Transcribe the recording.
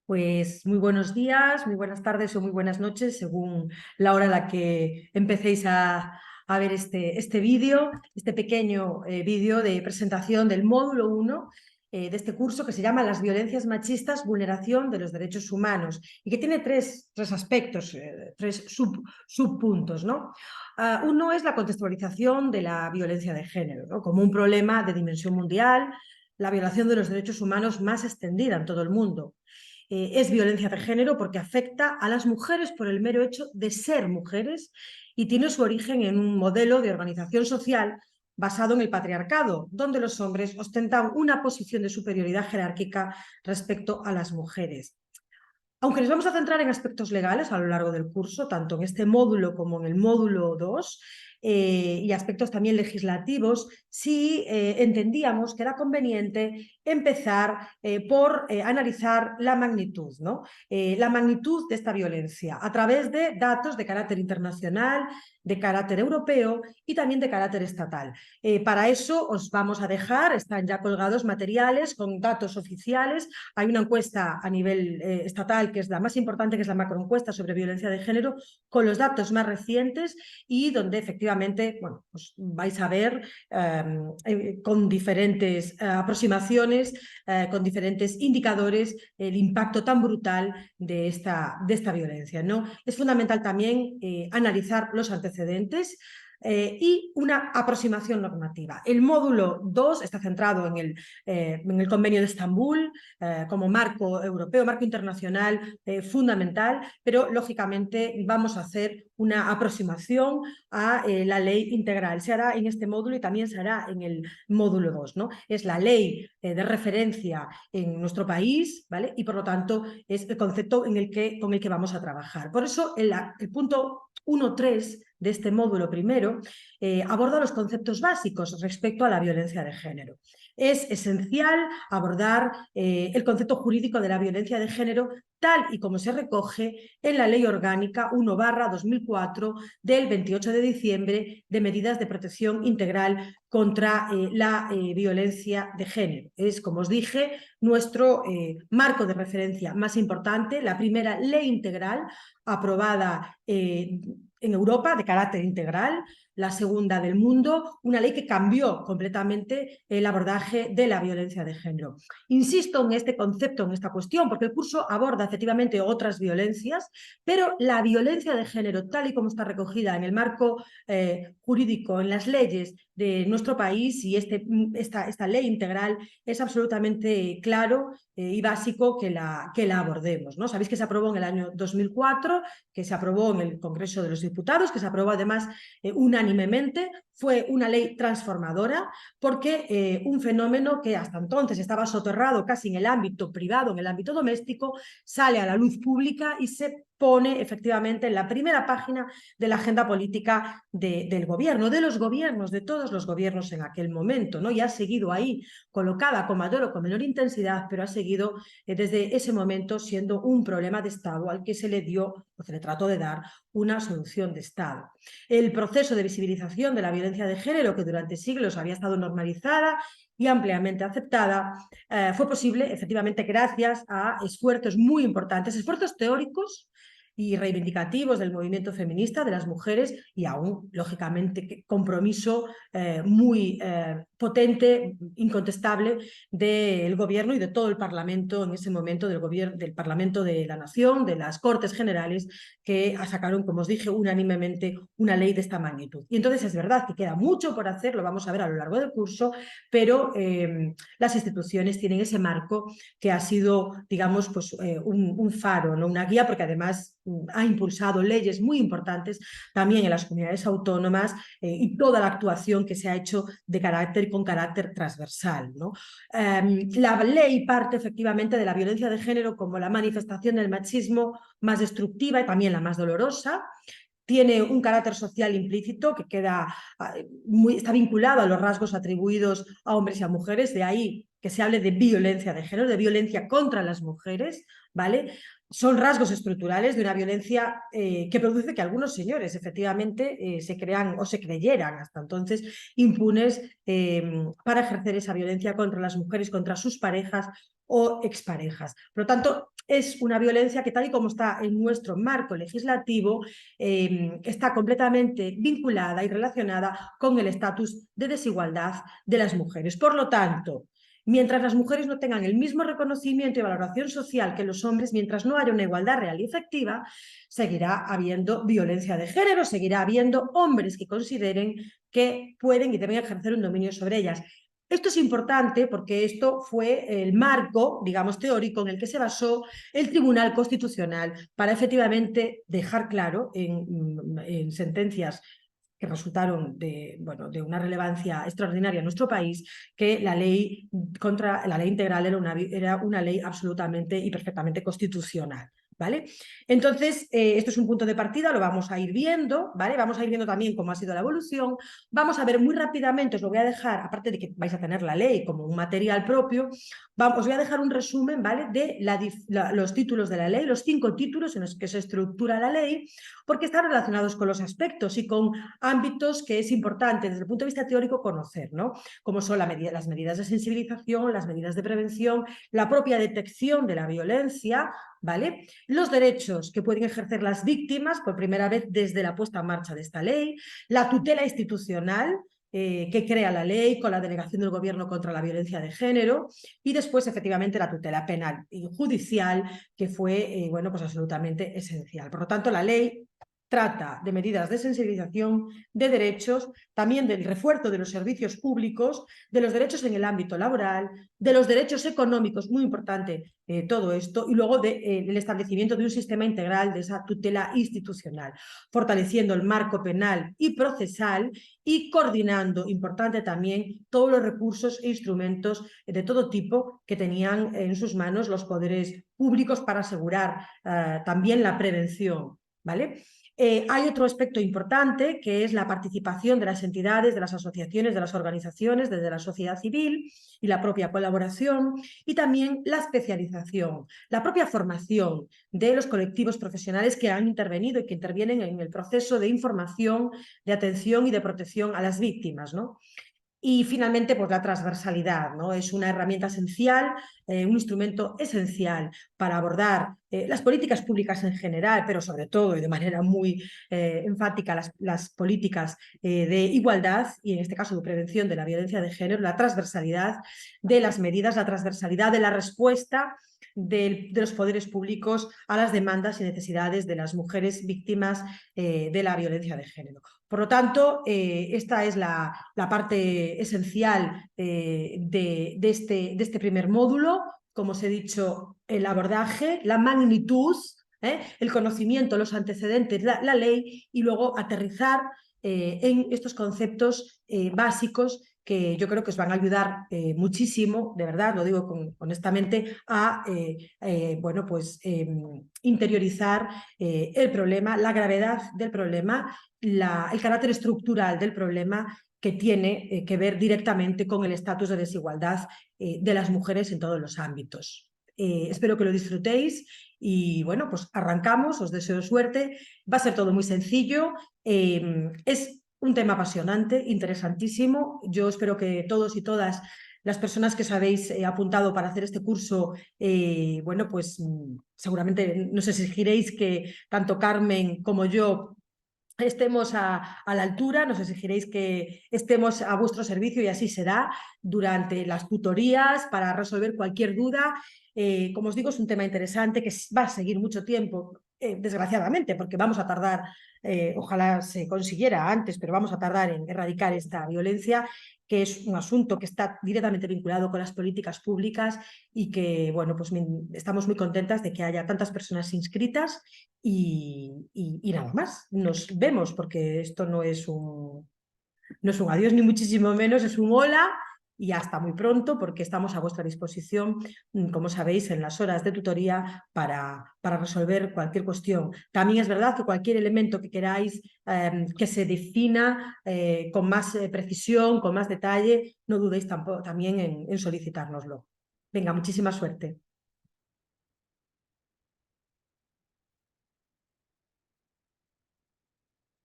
Pues muy buenos días, muy buenas tardes o muy buenas noches, según la hora a la que empecéis a ver este vídeo, este pequeño vídeo de presentación del módulo 1 de este curso que se llama Las violencias machistas, vulneración de los derechos humanos, y que tiene tres aspectos, tres subpuntos, ¿no? Uno es la contextualización de la violencia de género, ¿no? Como un problema de dimensión mundial, la violación de los derechos humanos más extendida en todo el mundo. Es violencia de género porque afecta a las mujeres por el mero hecho de ser mujeres y tiene su origen en un modelo de organización social basado en el patriarcado, donde los hombres ostentan una posición de superioridad jerárquica respecto a las mujeres. Aunque nos vamos a centrar en aspectos legales a lo largo del curso, tanto en este módulo como en el módulo 2, y aspectos también legislativos, sí entendíamos que era conveniente empezar por analizar la magnitud, ¿no? La magnitud de esta violencia a través de datos de carácter internacional, de carácter europeo y también de carácter estatal. Para eso os vamos a dejar, están ya colgados materiales con datos oficiales. Hay una encuesta a nivel estatal que es la más importante, que es la macroencuesta sobre violencia de género, con los datos más recientes y donde efectivamente, bueno, pues vais a ver con diferentes aproximaciones, con diferentes indicadores, el impacto tan brutal de esta violencia, ¿no? Es fundamental también analizar los antecedentes y una aproximación normativa. El módulo 2 está centrado en el Convenio de Estambul como marco europeo, marco internacional fundamental, pero lógicamente vamos a hacer una aproximación a la ley integral. Se hará en este módulo y también se hará en el módulo 2, ¿no? Es la ley de referencia en nuestro país, ¿vale? Y por lo tanto es el concepto con el que vamos a trabajar. Por eso el punto 1.3 de este módulo primero aborda los conceptos básicos respecto a la violencia de género. Es esencial abordar el concepto jurídico de la violencia de género tal y como se recoge en la Ley Orgánica 1/2004 del 28 de diciembre de medidas de protección integral contra la violencia de género. Es, como os dije, nuestro marco de referencia más importante, la primera ley integral aprobada en Europa de carácter integral, la segunda del mundo, una ley que cambió completamente el abordaje de la violencia de género. Insisto en este concepto, en esta cuestión, porque el curso aborda efectivamente otras violencias, pero la violencia de género, tal y como está recogida en el marco jurídico, en las leyes de nuestro país y esta ley integral, es absolutamente claro y básico que la abordemos, ¿no? Sabéis que se aprobó en el año 2004, que se aprobó en el Congreso de los Diputados, que se aprobó además unánimemente. Fue una ley transformadora porque un fenómeno que hasta entonces estaba soterrado casi en el ámbito privado, en el ámbito doméstico, sale a la luz pública y se pone efectivamente en la primera página de la agenda política del gobierno, de los gobiernos, de todos los gobiernos en aquel momento, ¿no? Y ha seguido ahí colocada con mayor o con menor intensidad, pero ha seguido desde ese momento siendo un problema de Estado al que se le dio o se le trató de dar una solución de Estado. El proceso de visibilización de la violencia de género, que durante siglos había estado normalizada y ampliamente aceptada, fue posible efectivamente gracias a esfuerzos muy importantes, esfuerzos teóricos y reivindicativos del movimiento feminista, de las mujeres, y aún, lógicamente, compromiso muy potente, incontestable, del gobierno y de todo el Parlamento en ese momento, del Parlamento de la Nación, de las Cortes Generales, que sacaron, como os dije, unánimemente una ley de esta magnitud. Y entonces es verdad que queda mucho por hacer, lo vamos a ver a lo largo del curso, pero las instituciones tienen ese marco que ha sido, digamos, pues, un faro, ¿no? Una guía, porque además ha impulsado leyes muy importantes también en las comunidades autónomas y toda la actuación que se ha hecho con carácter transversal, ¿no? La ley parte efectivamente de la violencia de género como la manifestación del machismo más destructiva y también la más dolorosa. Tiene un carácter social implícito que está vinculado a los rasgos atribuidos a hombres y a mujeres, de ahí que se hable de violencia de género, de violencia contra las mujeres, ¿vale? son rasgos estructurales de una violencia que produce que algunos señores efectivamente se crean o se creyeran hasta entonces impunes para ejercer esa violencia contra las mujeres, contra sus parejas o exparejas. Por lo tanto, es una violencia que, tal y como está en nuestro marco legislativo, está completamente vinculada y relacionada con el estatus de desigualdad de las mujeres. Por lo tanto, mientras las mujeres no tengan el mismo reconocimiento y valoración social que los hombres, mientras no haya una igualdad real y efectiva, seguirá habiendo violencia de género, seguirá habiendo hombres que consideren que pueden y deben ejercer un dominio sobre ellas. Esto es importante porque esto fue el marco, digamos, teórico en el que se basó el Tribunal Constitucional para efectivamente dejar claro en sentencias que resultaron de una relevancia extraordinaria en nuestro país, que la ley integral era una ley absolutamente y perfectamente constitucional. ¿Vale? Entonces, esto es un punto de partida, lo vamos a ir viendo, ¿vale? Vamos a ir viendo también cómo ha sido la evolución. Vamos a ver muy rápidamente, os lo voy a dejar, aparte de que vais a tener la ley como un material propio, os voy a dejar un resumen, ¿vale? De los títulos de la ley, los 5 títulos en los que se estructura la ley, porque están relacionados con los aspectos y con ámbitos que es importante desde el punto de vista teórico conocer, ¿no? Como son las medidas de sensibilización, las medidas de prevención, la propia detección de la violencia, ¿vale? Los derechos que pueden ejercer las víctimas por primera vez desde la puesta en marcha de esta ley, la tutela institucional, que crea la ley con la delegación del gobierno contra la violencia de género y después efectivamente la tutela penal y judicial que fue bueno, pues absolutamente esencial. Por lo tanto, la ley trata de medidas de sensibilización, de derechos, también del refuerzo de los servicios públicos, de los derechos en el ámbito laboral, de los derechos económicos, muy importante todo esto, y luego del establecimiento de un sistema integral de esa tutela institucional, fortaleciendo el marco penal y procesal y coordinando, importante también, todos los recursos e instrumentos de todo tipo que tenían en sus manos los poderes públicos para asegurar también la prevención, ¿vale? Hay otro aspecto importante que es la participación de las entidades, de las asociaciones, de las organizaciones, desde la sociedad civil y la propia colaboración y también la especialización, la propia formación de los colectivos profesionales que han intervenido y que intervienen en el proceso de información, de atención y de protección a las víctimas, ¿no? Y finalmente, pues la transversalidad, ¿no? Es una herramienta esencial, un instrumento esencial para abordar las políticas públicas en general, pero sobre todo y de manera muy enfática las políticas de igualdad y en este caso de prevención de la violencia de género, la transversalidad de las medidas, la transversalidad de la respuesta de los poderes públicos a las demandas y necesidades de las mujeres víctimas de la violencia de género. Por lo tanto, esta es la parte esencial de este primer módulo. Como os he dicho, el abordaje, la magnitud, el conocimiento, los antecedentes, la ley y luego aterrizar en estos conceptos básicos que yo creo que os van a ayudar muchísimo, de verdad, lo digo honestamente, a bueno, pues, interiorizar el problema, la gravedad del problema, el carácter estructural del problema que tiene que ver directamente con el estatus de desigualdad de las mujeres en todos los ámbitos. Espero que lo disfrutéis y bueno, pues arrancamos, os deseo suerte, va a ser todo muy sencillo, es un tema apasionante, interesantísimo, yo espero que todos y todas las personas que os habéis apuntado para hacer este curso, bueno, pues seguramente nos exigiréis que tanto Carmen como yo estemos a la altura, nos exigiréis que estemos a vuestro servicio y así será durante las tutorías para resolver cualquier duda. Como os digo, es un tema interesante que va a seguir mucho tiempo, desgraciadamente, porque vamos a tardar, ojalá se consiguiera antes, pero vamos a tardar en erradicar esta violencia, que es un asunto que está directamente vinculado con las políticas públicas y que, bueno, pues estamos muy contentas de que haya tantas personas inscritas y nada más. Nos vemos porque esto no es un adiós ni muchísimo menos, es un hola y hasta muy pronto porque estamos a vuestra disposición, como sabéis, en las horas de tutoría para resolver cualquier cuestión. También es verdad que cualquier elemento que queráis que se defina con más precisión, con más detalle, no dudéis tampoco, también en solicitárnoslo. Venga, muchísima suerte.